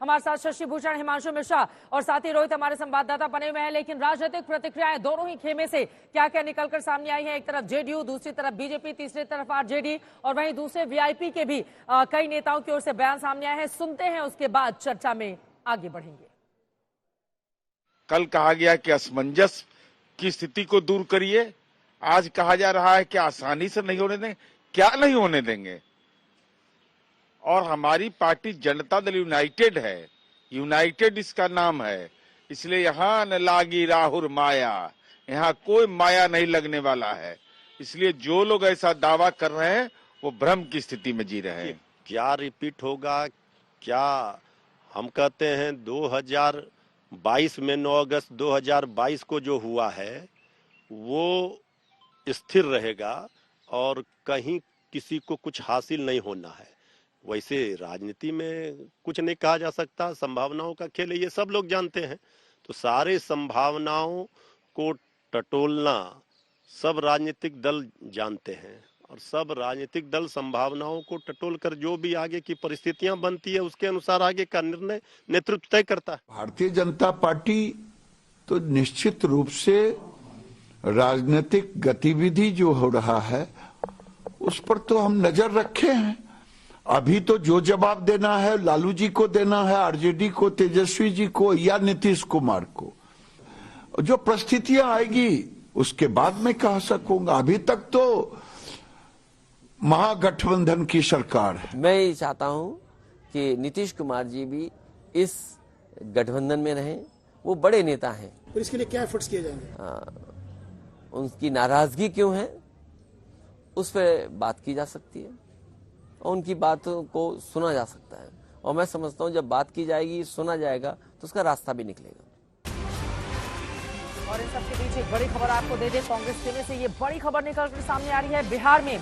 हमारे साथ शशि भूषण, हिमांशु मिश्रा और साथ ही रोहित हमारे संवाददाता बने हुए हैं। लेकिन राजनीतिक प्रतिक्रियाएं दोनों ही खेमे से क्या क्या निकलकर सामने आई है। एक तरफ जेडीयू, दूसरी तरफ बीजेपी, तीसरी तरफ आरजेडी और वहीं दूसरे वीआईपी के भी कई नेताओं की ओर से बयान सामने आए हैं। सुनते हैं, उसके बाद चर्चा में आगे बढ़ेंगे। कल कहा गया कि असमंजस की स्थिति को दूर करिए, आज कहा जा रहा है कि आसानी से नहीं होने देंगे। क्या नहीं होने देंगे? और हमारी पार्टी जनता दल यूनाइटेड है, यूनाइटेड इसका नाम है, इसलिए यहाँ न लागी राहुल माया, यहाँ कोई माया नहीं लगने वाला है। इसलिए जो लोग ऐसा दावा कर रहे हैं वो भ्रम की स्थिति में जी रहे हैं। क्या रिपीट होगा? क्या हम कहते हैं 2022 में 9 अगस्त 2022 को जो हुआ है वो स्थिर रहेगा और कहीं किसी को कुछ हासिल नहीं होना है। वैसे राजनीति में कुछ नहीं कहा जा सकता, संभावनाओं का खेल है, ये सब लोग जानते हैं। तो सारे संभावनाओं को टटोलना सब राजनीतिक दल जानते हैं और सब राजनीतिक दल संभावनाओं को टटोल कर जो भी आगे की परिस्थितियां बनती है उसके अनुसार आगे का निर्णय नेतृत्व तय करता है। भारतीय जनता पार्टी तो निश्चित रूप से राजनीतिक गतिविधि जो हो रहा है उस पर तो हम नजर रखे हैं। अभी तो जो जवाब देना है लालू जी को देना है, आरजेडी को, तेजस्वी जी को या नीतीश कुमार को। जो परिस्थितियां आएगी उसके बाद में कह सकूंगा। अभी तक तो महागठबंधन की सरकार है। मैं ये चाहता हूं कि नीतीश कुमार जी भी इस गठबंधन में रहें। वो बड़े नेता हैं। तो इसके लिए क्या एफर्ट्स किए जाएंगे? उनकी नाराजगी क्यों है उस पर बात की जा सकती है और उनकी बातों को सुना जा सकता है। और मैं समझता हूं जब बात की जाएगी, सुना जाएगा तो उसका रास्ता भी निकलेगा। और इन सबके बीच एक बड़ी खबर आपको दे दें, कांग्रेस खेमे से ये बड़ी खबर निकलकर सामने आ रही है। बिहार में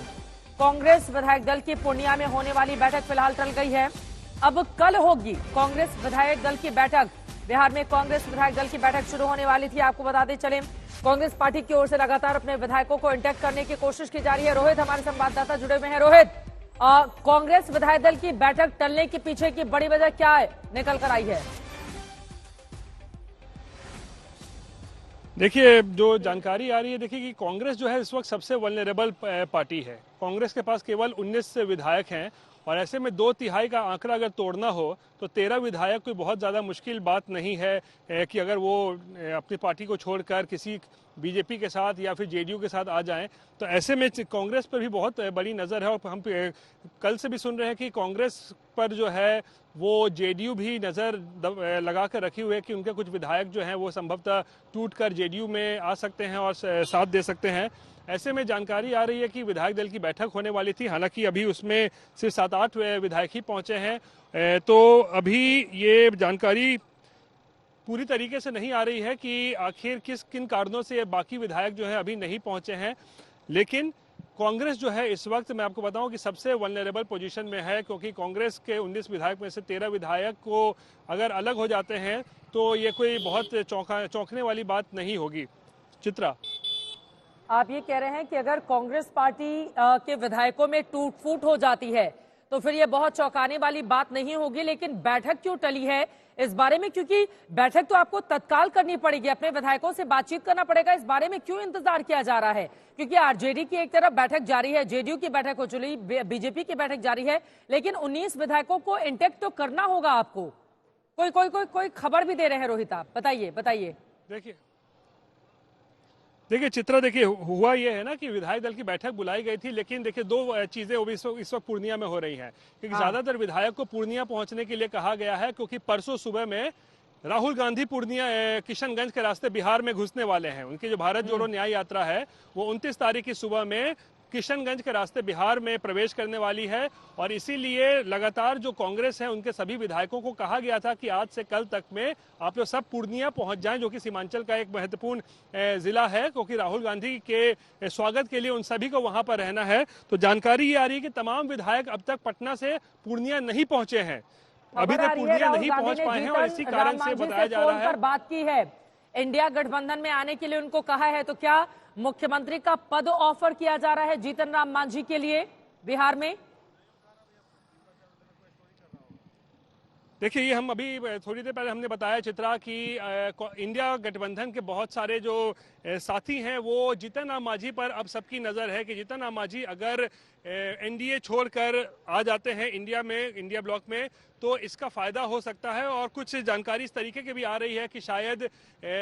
कांग्रेस विधायक दल की पूर्णिया में होने वाली बैठक फिलहाल टल गई है। अब कल होगी कांग्रेस विधायक दल की बैठक। बिहार में कांग्रेस विधायक दल की बैठक शुरू होने वाली थी। आपको बताते चले, कांग्रेस पार्टी की ओर से लगातार अपने विधायकों को इंटैक्ट करने की कोशिश की जा रही है। रोहित हमारे संवाददाता जुड़े हुए हैं। रोहित, कांग्रेस विधायक दल की बैठक टलने के पीछे की बड़ी वजह क्या है, निकल कर आई है? देखिए, जो जानकारी आ रही है, देखिए कि कांग्रेस जो है इस वक्त सबसे वल्नरेबल पार्टी है। कांग्रेस के पास केवल 19 विधायक हैं और ऐसे में 2/3 का आंकड़ा अगर तोड़ना हो तो 13 विधायक कोई बहुत ज़्यादा मुश्किल बात नहीं है कि अगर वो अपनी पार्टी को छोड़कर किसी बीजेपी के साथ या फिर जेडीयू के साथ आ जाएं। तो ऐसे में कांग्रेस पर भी बहुत बड़ी नज़र है। और हम कल से भी सुन रहे हैं कि कांग्रेस पर जो है वो जेडीयू भी नज़र लगा कर रखी हुई है कि उनके कुछ विधायक जो हैं वो संभवतः टूटकर जेडीयू में आ सकते हैं और साथ दे सकते हैं। ऐसे में जानकारी आ रही है कि विधायक दल की बैठक होने वाली थी, हालांकि अभी उसमें सिर्फ 7-8 विधायक ही पहुंचे हैं। तो अभी ये जानकारी पूरी तरीके से नहीं आ रही है कि आखिर किन कारणों से बाकी विधायक जो है अभी नहीं पहुंचे हैं। लेकिन कांग्रेस जो है इस वक्त मैं आपको बताऊं कि सबसे वल्नरेबल पोजीशन में है, क्योंकि कांग्रेस के 19 विधायक में से 13 विधायक को अगर अलग हो जाते हैं तो ये कोई बहुत चौंकने वाली बात नहीं होगी। चित्रा, आप ये कह रहे हैं कि अगर कांग्रेस पार्टी के विधायकों में टूट फूट हो जाती है तो फिर ये बहुत चौंकाने वाली बात नहीं होगी। लेकिन बैठक क्यों टली है इस बारे में, क्योंकि बैठक तो आपको तत्काल करनी पड़ेगी, अपने विधायकों से बातचीत करना पड़ेगा। इस बारे में क्यों इंतजार किया जा रहा है? क्योंकि आरजेडी की एक तरफ बैठक जारी है, जेडीयू की बैठक हो चुकी, बीजेपी की बैठक जारी है, लेकिन 19 विधायकों को इंटैक्ट तो करना होगा आपको। कोई खबर भी दे रहे हैं रोहित, आप बताइए। देखिए चित्रा, देखिए हुआ ये है ना कि विधायक दल की बैठक बुलाई गई थी, लेकिन देखिए 2 चीजें इस वक्त पूर्णिया में हो रही हैं। क्योंकि ज्यादातर विधायक को पूर्णिया पहुंचने के लिए कहा गया है, क्योंकि परसों सुबह में राहुल गांधी पूर्णिया किशनगंज के रास्ते बिहार में घुसने वाले हैं। उनकी जो भारत जोड़ो न्याय यात्रा है वो 29 तारीख की सुबह में किशनगंज के रास्ते बिहार में प्रवेश करने वाली है। और इसीलिए लगातार जो कांग्रेस है उनके सभी विधायकों को कहा गया था कि आज से कल तक में आप लोग सब पूर्णिया पहुंच जाएं, जो कि सीमांचल का एक महत्वपूर्ण जिला है, क्योंकि राहुल गांधी के स्वागत के लिए उन सभी को वहां पर रहना है। तो जानकारी ये आ रही है कि तमाम विधायक अब तक पटना से पूर्णिया नहीं पहुंचे हैं, अभी तक पूर्णिया नहीं पहुंच पाए हैं और इसी कारण से बताया जा रहा है। बात की है इंडिया गठबंधन में आने के लिए उनको कहा है, तो क्या मुख्यमंत्री का पद ऑफर किया जा रहा है जीतन राम मांझी के लिए बिहार में? देखिए, ये हम अभी थोड़ी देर पहले हमने बताया चित्रा कि इंडिया गठबंधन के बहुत सारे जो साथी हैं वो जीतन राम मांझी पर अब सबकी नज़र है कि जीतन राम मांझी अगर एनडीए छोड़कर आ जाते हैं इंडिया ब्लॉक में, तो इसका फायदा हो सकता है। और कुछ जानकारी इस तरीके की भी आ रही है कि शायद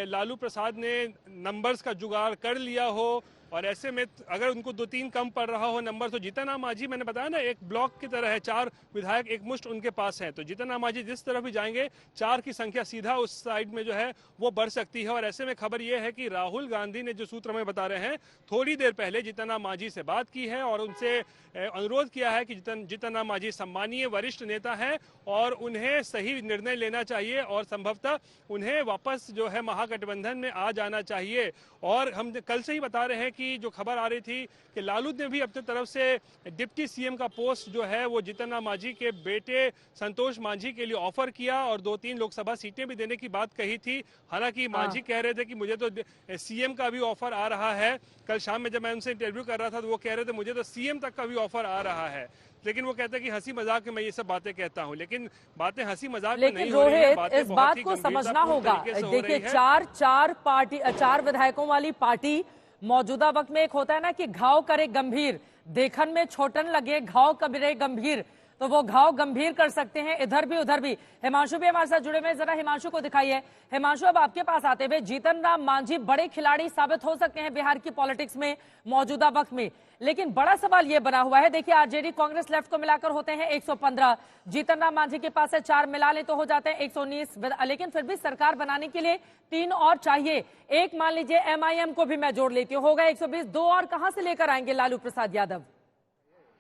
लालू प्रसाद ने नंबर्स का जुगाड़ कर लिया हो, और ऐसे में अगर उनको 2-3 कम पड़ रहा हो नंबर, तो जीतन राम मांझी, मैंने बताया ना, एक ब्लॉक की तरह है, 4 विधायक एक मुश्त उनके पास है, तो जीतन राम मांझी जिस तरफ भी जाएंगे 4 की संख्या सीधा उस साइड में जो है वो बढ़ सकती है। और ऐसे में खबर ये है कि राहुल गांधी ने, जो सूत्र हमें बता रहे हैं, थोड़ी देर पहले जीतन राम मांझी से बात की है और उनसे अनुरोध किया है कि जीतन राम मांझी सम्मानीय वरिष्ठ नेता हैं और उन्हें सही निर्णय लेना चाहिए और संभवतः उन्हें वापस जो है महागठबंधन में आ जाना चाहिए। और हम कल से ही बता रहे हैं कि जो खबर आ रही थी कि लालू ने भी अपनी तरफ से डिप्टी सीएम का पोस्ट जो है वो जीतन राम मांझी के बेटे संतोष मांझी के लिए ऑफर किया और 2-3 लोकसभा सीटें भी देने की बात कही थी। हालांकि मांझी कह रहे थे कि मुझे तो सीएम का भी ऑफर आ रहा है। कल शाम में जब मैं उनसे इंटरव्यू कर रहा था तो वो कह रहे थे मुझे तो सीएम तक का भी ऑफर आ रहा है, लेकिन वो कहते हैं कि हंसी मजाक में मैं ये सब बातें कहता हूं, लेकिन बातें हंसी मजाक में नहीं हो रही हैं, बातें इस बात को समझना होगा। देखिए, चार विधायकों वाली पार्टी मौजूदा वक्त में, एक होता है ना कि घाव करे गंभीर, देखन में छोटन लगे घाव करे गंभीर, तो वो घाव गंभीर कर सकते हैं इधर भी उधर भी। हिमांशु भी हमारे साथ जुड़े हुए, जरा हिमांशु को दिखाइए। हिमांशु, अब आपके पास आते हुए, जीतन राम मांझी बड़े खिलाड़ी साबित हो सकते हैं बिहार की पॉलिटिक्स में मौजूदा वक्त में, लेकिन बड़ा सवाल ये बना हुआ है, देखिए आरजेडी कांग्रेस लेफ्ट को मिलाकर होते हैं 115, जीतन राम मांझी के पास है 4, मिला ले तो हो जाते हैं 119, लेकिन फिर भी सरकार बनाने के लिए 3 और चाहिए। एक मान लीजिए एमआईएम को भी मैं जोड़ लेती हूँ, होगा 120, 2 और कहां से लेकर आएंगे लालू प्रसाद यादव?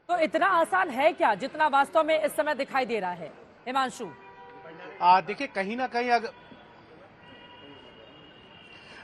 तो इतना आसान है क्या जितना वास्तव में इस समय दिखाई दे रहा है? हिमांशु, देखिए, कहीं ना कहीं अगर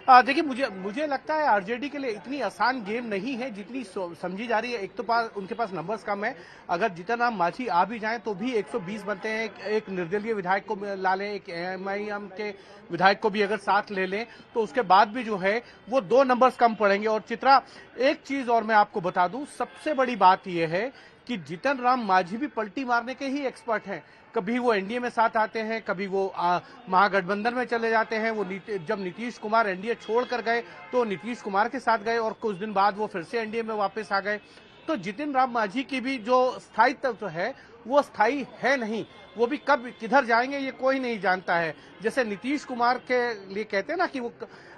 देखिए, मुझे लगता है आरजेडी के लिए इतनी आसान गेम नहीं है जितनी समझी जा रही है। एक तो उनके पास नंबर्स कम है, अगर जीतन राम मांझी आ भी जाएं तो भी 120 बनते हैं। एक निर्दलीय विधायक को ला लें, एक एमआईएम के विधायक को भी अगर साथ ले लें तो उसके बाद भी जो है वो 2 नंबर्स कम पड़ेंगे। और चित्रा, एक चीज और मैं आपको बता दूं, सबसे बड़ी बात यह है कि जीतन राम मांझी भी पलटी मारने के ही एक्सपर्ट हैं। कभी वो एनडीए में साथ आते हैं, कभी वो महागठबंधन में चले जाते हैं। वो जब नीतीश कुमार एनडीए छोड़कर गए तो नीतीश कुमार के साथ गए और कुछ दिन बाद वो फिर से एनडीए में वापस आ गए। तो जीतन राम मांझी की भी जो स्थायित्व है वो स्थायी है नहीं, वो भी कब किधर जाएंगे ये कोई नहीं जानता है। जैसे नीतीश कुमार के लिए कहते हैं ना कि वो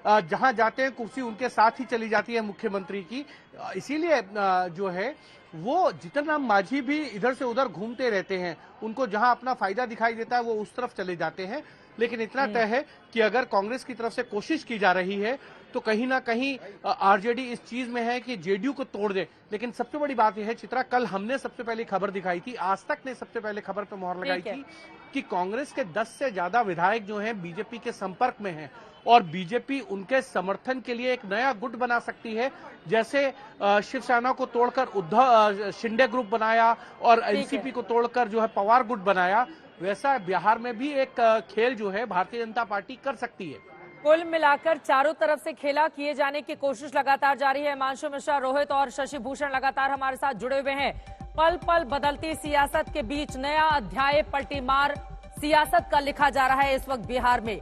जहां जाते हैं कुर्सी उनके साथ ही चली जाती है मुख्यमंत्री की, इसीलिए जो है वो जीतन राम मांझी भी इधर से उधर घूमते रहते हैं। उनको जहां अपना फायदा दिखाई देता है वो उस तरफ चले जाते हैं। लेकिन इतना तय है कि अगर कांग्रेस की तरफ से कोशिश की जा रही है तो कहीं ना कहीं आरजेडी इस चीज में है कि जेडीयू को तोड़ दे। लेकिन सबसे बड़ी बात यह है चित्रा, कल हमने सबसे पहले खबर दिखाई थी, आज तक ने सबसे पहले खबर पर मोहर लगाई थी कि कांग्रेस के 10 से ज्यादा विधायक जो हैं बीजेपी के संपर्क में हैं और बीजेपी उनके समर्थन के लिए एक नया गुट बना सकती है। जैसे शिवसेना को तोड़कर उद्धव शिंदे ग्रुप बनाया और एनसीपी को तोड़कर जो है पवार गुट बनाया, वैसा बिहार में भी एक खेल जो है भारतीय जनता पार्टी कर सकती है। कुल मिलाकर चारों तरफ से खेला किए जाने की कोशिश लगातार जारी है। हिमांशु मिश्रा, रोहित और शशि भूषण लगातार हमारे साथ जुड़े हुए हैं। पल पल बदलती सियासत के बीच नया अध्याय पलटी मार सियासत का लिखा जा रहा है इस वक्त बिहार में।